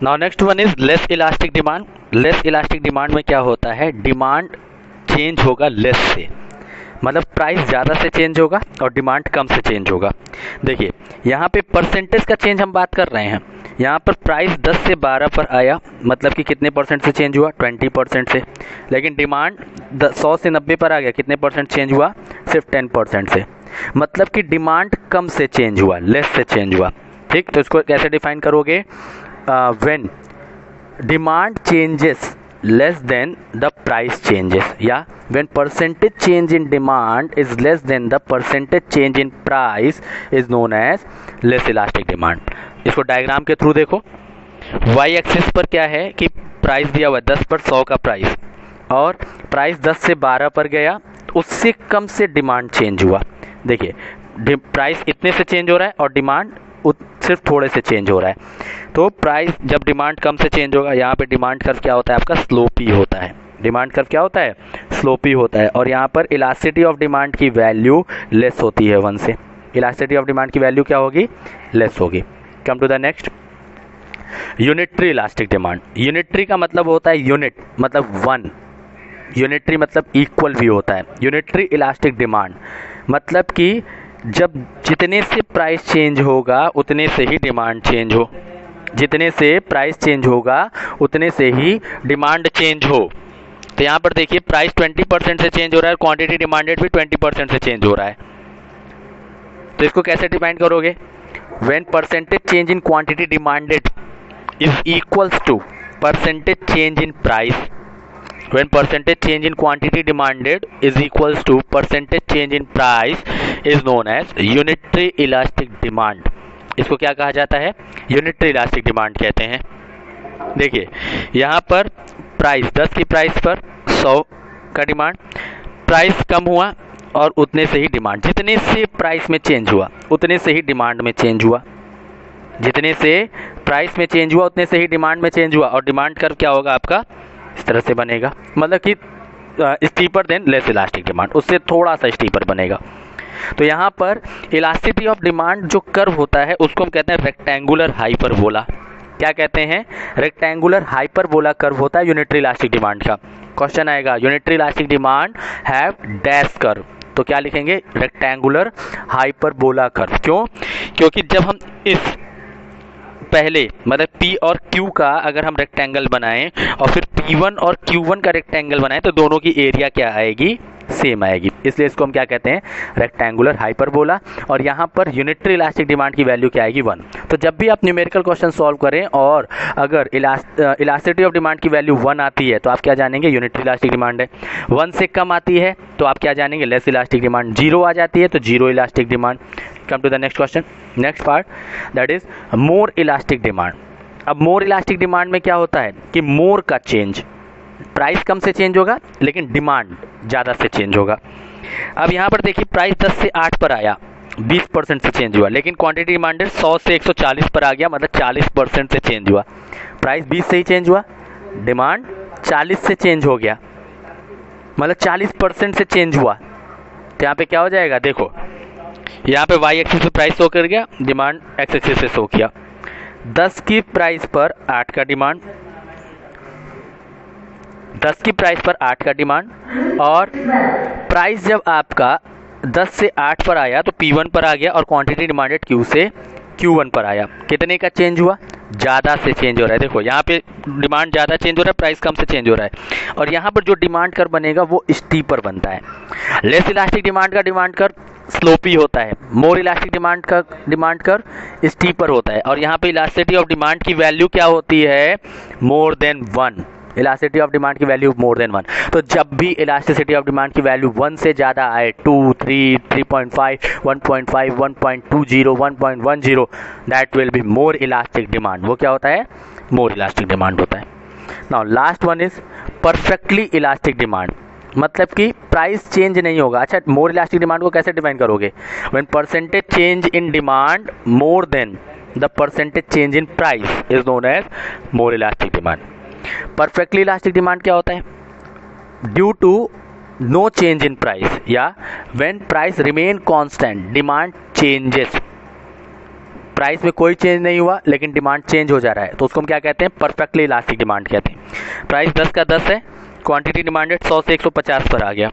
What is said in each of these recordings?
Now next one is less elastic demand. Less elastic demand में क्या होता है, डिमांड चेंज होगा लेस से, मतलब प्राइस ज़्यादा से चेंज होगा और डिमांड कम से चेंज होगा। देखिए यहाँ पे परसेंटेज का चेंज हम बात कर रहे हैं, यहाँ पर प्राइस 10 से 12 पर आया, मतलब कि कितने परसेंट से चेंज हुआ, 20% से। लेकिन डिमांड 100 से 90 पर आ गया, कितने परसेंट चेंज हुआ, सिर्फ 10% से। मतलब कि डिमांड कम से चेंज हुआ, लेस से चेंज हुआ। ठीक, तो इसको कैसे डिफाइन करोगे, when demand changes less than the price changes, या when percentage change in demand is less than the percentage change in price is known as less elastic demand। इसको डायग्राम के थ्रू देखो, y एक्सिस पर क्या है कि price दिया हुआ है 10 पर 100 का प्राइस, और प्राइस 10 से 12 पर गया, उससे कम से डिमांड चेंज हुआ। देखिए प्राइस इतने से चेंज हो रहा है और डिमांड सिर्फ थोड़े से चेंज हो रहा है। तो प्राइस जब डिमांड कम से चेंज होगा, यहाँ पे डिमांड कर्व क्या होता है आपका, स्लोपी होता है। डिमांड कर्व क्या होता है, स्लोपी होता है। और यहाँ पर इलास्टिसिटी ऑफ डिमांड की वैल्यू लेस होती है 1 से। इलास्टिसिटी ऑफ डिमांड की वैल्यू क्या होगी, लेस होगी। Come to the next, unitary elastic demand. Unitary का मतलब होता है यूनिट मतलब 1, यूनिटरी मतलब इक्वल भी होता है। यूनिटरी इलास्टिक डिमांड मतलब कि जब जितने से प्राइस चेंज होगा उतने से ही डिमांड चेंज हो, जितने से प्राइस चेंज होगा उतने से ही डिमांड चेंज हो। तो यहाँ पर देखिए प्राइस 20% से चेंज हो रहा है, क्वांटिटी डिमांडेड भी 20% से चेंज हो रहा है। तो इसको कैसे डिफाइन करोगे, when percentage change in quantity demanded is equals to percentage change in price, when percentage change in quantity demanded is equals to percentage change in price is known as unitary elastic demand। इसको क्या कहा जाता है, unitary elastic demand कहते हैं। देखिए यहाँ पर प्राइस 10 की प्राइस पर 100 का डिमांड, प्राइस कम हुआ और उतने से ही डिमांड, जितने से प्राइस में चेंज हुआ उतने से ही डिमांड में चेंज हुआ, जितने से प्राइस में चेंज हुआ उतने से ही डिमांड में चेंज हुआ। और डिमांड कर्व क्या होगा आपका, इस तरह से बनेगा, मतलब कि steeper than less elastic demand, उससे थोड़ा सा स्टीपर बनेगा। तो यहाँ पर इलास्टिसिटी ऑफ डिमांड जो कर्व होता है उसको हम कहते हैं रेक्टेंगुलर हाइपरबोला। क्या कहते हैं, रेक्टेंगुलर हाइपरबोला कर्व होता है यूनिटरी इलास्टिक डिमांड का। क्वेश्चन आएगा unitary elastic demand have dash curve, तो क्या लिखेंगे, रेक्टेंगुलर हाइपरबोला कर्व। क्यों, क्योंकि जब हम इस पहले मतलब P और Q का अगर हम रेक्टेंगल बनाएं और फिर P1 और Q1 का रेक्टेंगल बनाएं तो दोनों की एरिया क्या आएगी, सेम आएगी। इसलिए इसको हम क्या कहते हैं, रेक्टेंगुलर हाइपरबोला। और यहाँ पर यूनिटरी इलास्टिक डिमांड की वैल्यू क्या आएगी, 1। तो जब भी आप न्यूमेरिकल क्वेश्चन सॉल्व करें और अगर इलास्टिसिटी ऑफ डिमांड की वैल्यू 1 आती है तो आप क्या जानेंगे, यूनिटरी इलास्टिक डिमांड है। 1 से कम आती है तो आप क्या जानेंगे, लेस इलास्टिक डिमांड। 0 आ जाती है तो zero elastic demand. Come to the next question, next part, that is more elastic demand. अब मोर इलास्टिक डिमांड में क्या होता है कि मोर का चेंज, प्राइस कम से चेंज होगा लेकिन डिमांड ज़्यादा से चेंज होगा। अब यहाँ पर देखिए प्राइस 10 से 8 पर आया, 20% से चेंज हुआ, लेकिन क्वांटिटी डिमांडेड 100 से 140 पर आ गया, मतलब 40% से चेंज हुआ। प्राइस 20 से ही चेंज हुआ, डिमांड 40 से चेंज हो गया, मतलब 40% से चेंज हुआ। तो यहाँ पे क्या हो जाएगा, देखो यहाँ पे y एक्सिस पे प्राइस शो कर गया, डिमांड x एक्सिस से शो किया। 10 की प्राइस पर 8 का डिमांड, 10 की प्राइस पर 8 का डिमांड, और प्राइस जब आपका 10 से 8 पर आया तो P1 पर आ गया और क्वांटिटी डिमांडेड Q से Q1 पर आया। कितने का चेंज हुआ, ज़्यादा से चेंज हो रहा है। देखो यहाँ पे डिमांड ज़्यादा चेंज हो रहा है, प्राइस कम से चेंज हो रहा है। और यहाँ पर जो डिमांड कर्व बनेगा वो स्टीपर बनता है। लेस इलास्टिक डिमांड का डिमांड कर्व स्लोपी होता है, more elastic demand curve steeper होता है। और यहाँ पे इलास्टिसिटी ऑफ डिमांड की वैल्यू क्या होती है, more than 1। Elasticity of demand की वैल्यू मोर देन 1। तो जब भी इलास्टिसिटी ऑफ डिमांड की वैल्यू 1 से ज़्यादा आए, 2, 3, 3.5, 1.5, 1.20, 1.10, that will be more elastic demand. वो क्या होता है, मोर इलास्टिक डिमांड होता है। Now last one is perfectly elastic demand, मतलब कि प्राइस चेंज नहीं होगा। अच्छा, मोर इलास्टिक डिमांड को कैसे डिफाइन करोगे, when percentage change in demand more than the percentage change in price is known as more elastic demand. Perfectly elastic demand क्या होता है, due to no change in price, या when price remain constant demand changes. Price में कोई change नहीं हुआ लेकिन demand change हो जा रहा है, तो उसको हम क्या कहते हैं? परफेक्टली इलास्टिक डिमांड कहते हैं। प्राइस 10 का 10 है, क्वांटिटी डिमांडेड 100 से 150 पर आ गया।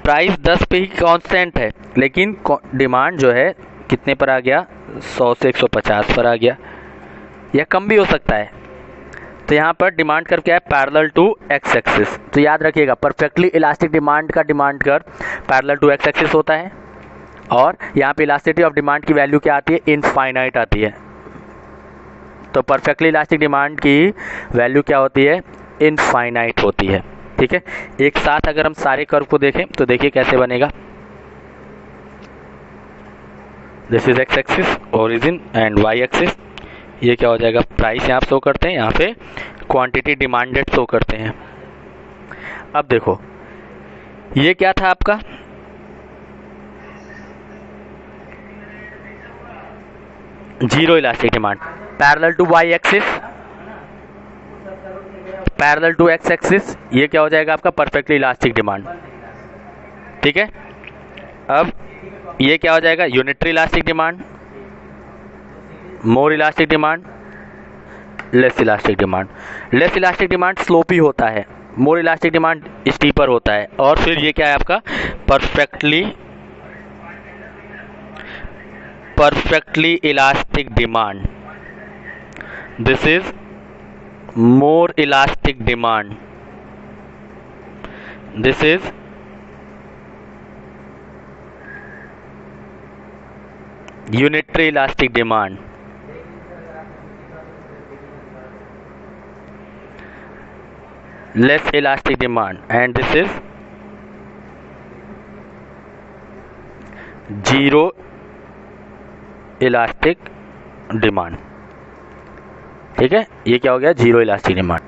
प्राइस 10 पे ही कांस्टेंट है लेकिन डिमांड जो है कितने पर आ गया? 100 से 150 पर आ गया, या कम भी हो सकता है। तो यहाँ पर डिमांड कर्व क्या है? Parallel to X axis. तो याद रखिएगा, परफेक्टली इलास्टिक डिमांड का demand curve parallel to X axis होता है, और यहाँ पे इलास्टिसिटी ऑफ डिमांड की वैल्यू क्या आती है? इनफाइनाइट आती है। तो परफेक्टली इलास्टिक डिमांड की वैल्यू क्या होती है? इनफाइनाइट होती है। ठीक है, एक साथ अगर हम सारे कर्व को देखें तो देखिए कैसे बनेगा। This is X axis origin and Y axis. ये क्या हो जाएगा? प्राइस यहाँ शो करते हैं, यहाँ पे क्वांटिटी डिमांडेड शो करते हैं। अब देखो ये क्या था आपका? Zero elastic demand, parallel to Y axis, parallel to X axis. ये क्या हो जाएगा आपका? Perfectly elastic demand. ठीक है, अब ये क्या हो जाएगा? Unitary elastic demand, more elastic demand, less elastic demand. Less elastic demand slopy होता है, मोर इलास्टिक डिमांड स्टीपर होता है, और फिर ये क्या है आपका? Perfectly elastic demand. This is more elastic demand, this is unitary elastic demand. less elastic demand, and this is zero elastic demand। ठीक है, ये क्या हो गया? Zero elastic demand.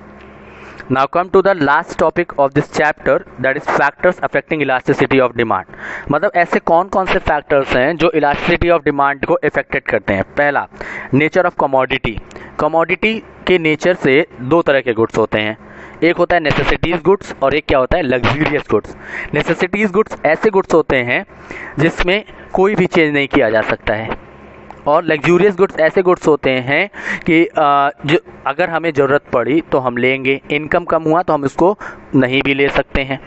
Now come to the last topic of this chapter, that is factors affecting elasticity of demand. मतलब ऐसे कौन कौन से फैक्टर्स हैं जो इलास्टिसिटी ऑफ डिमांड को इफेक्टेड करते हैं। पहला, नेचर ऑफ कमोडिटी। कमोडिटी के नेचर से दो तरह के गुड्स होते हैं, एक होता है नेसेसिटीज गुड्स और एक क्या होता है? Luxurious goods. नेसेसिटीज गुड्स ऐसे गुड्स होते हैं जिसमें कोई भी चेंज नहीं किया जा सकता है, और लग्जूरियस गुड्स ऐसे गुड्स होते हैं कि जो अगर हमें ज़रूरत पड़ी तो हम लेंगे, इनकम कम हुआ तो हम इसको नहीं भी ले सकते हैं।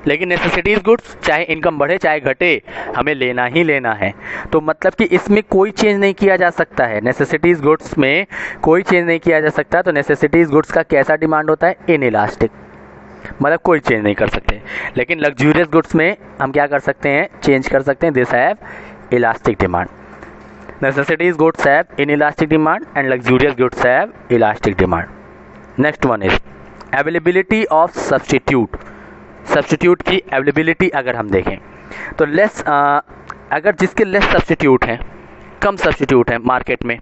लेकिन नेसेसिटीज गुड्स चाहे इनकम बढ़े चाहे घटे, हमें लेना ही लेना है। तो मतलब कि इसमें कोई चेंज नहीं किया जा सकता है, नेसेसिटीज गुड्स में कोई चेंज नहीं किया जा सकता। तो नेसेसिटीज गुड्स का कैसा डिमांड होता है? इनइलास्टिक, मतलब कोई चेंज नहीं कर सकते। लेकिन लग्जूरियस गुड्स में हम क्या कर सकते हैं? चेंज कर सकते हैं। This have elastic demand. Necessities goods have inelastic demand and luxurious goods have elastic demand. Next one is availability of substitute. Substitute की अवेलेबिलिटी अगर हम देखें तो लेस, अगर जिसके लेस सब्स्टिट्यूट हैं, कम सब्स्टिट्यूट हैं मार्केट में,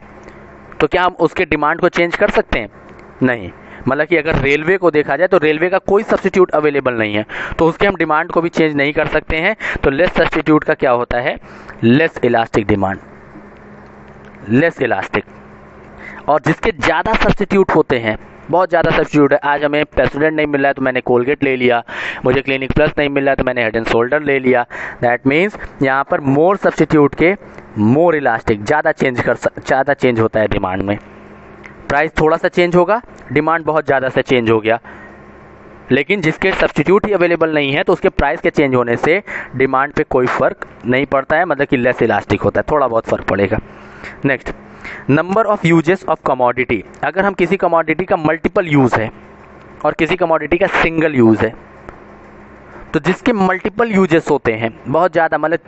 तो क्या हम उसके डिमांड को चेंज कर सकते हैं? नहीं। मतलब कि अगर रेलवे को देखा जाए तो रेलवे का कोई सब्स्टिट्यूट अवेलेबल नहीं है, तो उसके हम डिमांड को भी चेंज नहीं कर सकते हैं। तो लेस सब्स्टिट्यूट का क्या होता है? Less elastic demand, less elastic. और जिसके ज़्यादा सब्स्टिट्यूट होते हैं, बहुत ज़्यादा सब्स्टिट्यूट है, आज हमें पेप्सोडेंट नहीं मिल रहा है तो मैंने कोलगेट ले लिया, मुझे क्लिनिक प्लस नहीं मिल रहा है तो मैंने हेड एंड शोल्डर ले लिया। दैट मीन्स यहाँ पर मोर सब्स्टिट्यूट के मोर इलास्टिक, ज़्यादा चेंज होता है डिमांड में। प्राइस थोड़ा सा चेंज होगा, डिमांड बहुत ज़्यादा से चेंज हो गया। लेकिन जिसके सब्स्टिट्यूट ही अवेलेबल नहीं है तो उसके प्राइस के चेंज होने से डिमांड पे कोई फ़र्क नहीं पड़ता है, मतलब कि लेस इलास्टिक होता है, थोड़ा बहुत फ़र्क पड़ेगा। Next, number of uses of commodity. अगर हम किसी कमोडिटी का मल्टीपल यूज़ है और किसी कमोडिटी का सिंगल यूज़ है, तो जिसके मल्टीपल यूजेस होते हैं बहुत ज़्यादा, मतलब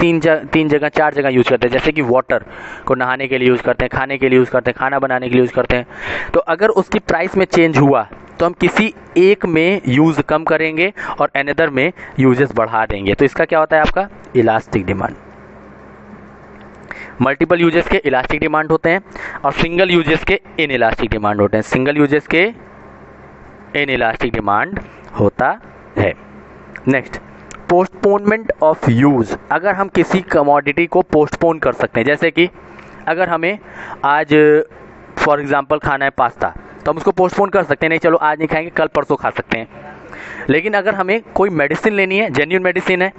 तीन जगह चार जगह यूज़ करते हैं, जैसे कि वाटर को नहाने के लिए यूज़ करते हैं, खाने के लिए यूज़ करते हैं, खाना बनाने के लिए यूज़ करते हैं, तो अगर उसकी प्राइस में चेंज हुआ तो हम किसी एक में यूज़ कम करेंगे और अनदर में यूजेस बढ़ा देंगे। तो इसका क्या होता है? आपका इलास्टिक डिमांड। मल्टीपल यूजेस के इलास्टिक डिमांड होते हैं और सिंगल यूजेस के इन इलास्टिक डिमांड होते हैं। सिंगल यूजेस के इन इलास्टिक डिमांड होता है। Next, postponement of use. अगर हम किसी कमोडिटी को पोस्टपोन कर सकते हैं, जैसे कि अगर हमें आज फॉर एग्जांपल खाना है पास्ता, तो हम उसको पोस्टपोन कर सकते हैं, नहीं चलो आज नहीं खाएंगे, कल परसों खा सकते हैं। लेकिन अगर हमें कोई मेडिसिन लेनी है, जेन्युइन मेडिसिन है,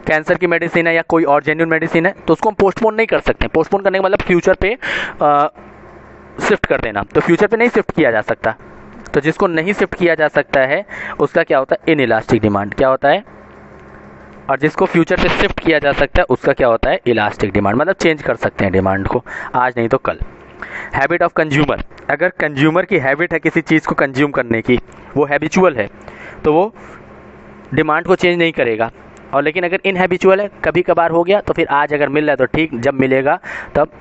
कैंसर की मेडिसिन है या कोई और जेन्युइन मेडिसिन है, तो उसको हम पोस्टपोन नहीं कर सकते। पोस्टपोन करने का मतलब फ्यूचर पे शिफ्ट कर देना, तो फ्यूचर पे नहीं शिफ्ट किया जा सकता। तो जिसको नहीं शिफ्ट किया जा सकता है उसका क्या होता है, इन इलास्टिक डिमांड क्या होता है, और जिसको फ्यूचर पे शिफ्ट किया जा सकता है उसका क्या होता है, इलास्टिक डिमांड। मतलब चेंज कर सकते हैं डिमांड को, आज नहीं तो कल। हैबिट ऑफ कंज्यूमर, अगर कंज्यूमर की हैबिट है किसी चीज़ को कंज्यूम करने की, वो हैबिचुअल है, तो वो डिमांड को चेंज नहीं करेगा। और लेकिन अगर इनहैबिचुअल है, कभी कभार हो गया, तो फिर आज अगर मिल रहा है तो ठीक, जब मिलेगा तब,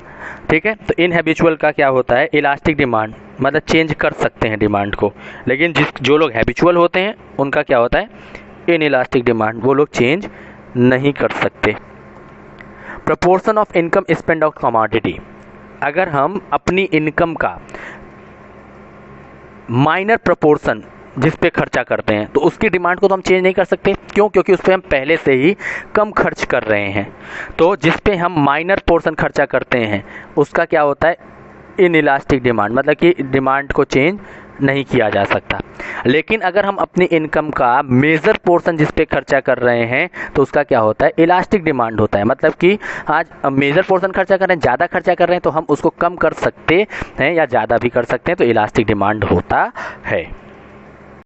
ठीक है। तो इनहैबिचुअल का क्या होता है, इलास्टिक डिमांड, मतलब चेंज कर सकते हैं डिमांड को। लेकिन जो लोग हैबिचुअल होते हैं उनका क्या होता है, इन इलास्टिक डिमांड, वो लोग चेंज नहीं कर सकते। Proportion of income spend on commodity, अगर हम अपनी इनकम का माइनर प्रपोर्शन जिस पे खर्चा करते हैं तो उसकी डिमांड को तो हम चेंज नहीं कर सकते। क्यों? क्योंकि उस पर हम पहले से ही कम खर्च कर रहे हैं। तो जिस पे हम माइनर पोर्शन खर्चा करते हैं उसका क्या होता है, इन इलास्टिक डिमांड, मतलब कि डिमांड को चेंज नहीं किया जा सकता। लेकिन अगर हम अपनी इनकम का मेजर पोर्शन जिस पे खर्चा कर रहे हैं तो उसका क्या होता है, इलास्टिक डिमांड होता है। मतलब कि आज मेजर पोर्शन खर्चा कर रहे हैं, ज़्यादा खर्चा कर रहे हैं, तो हम उसको कम कर सकते हैं या ज़्यादा भी कर सकते हैं, तो इलास्टिक डिमांड होता है।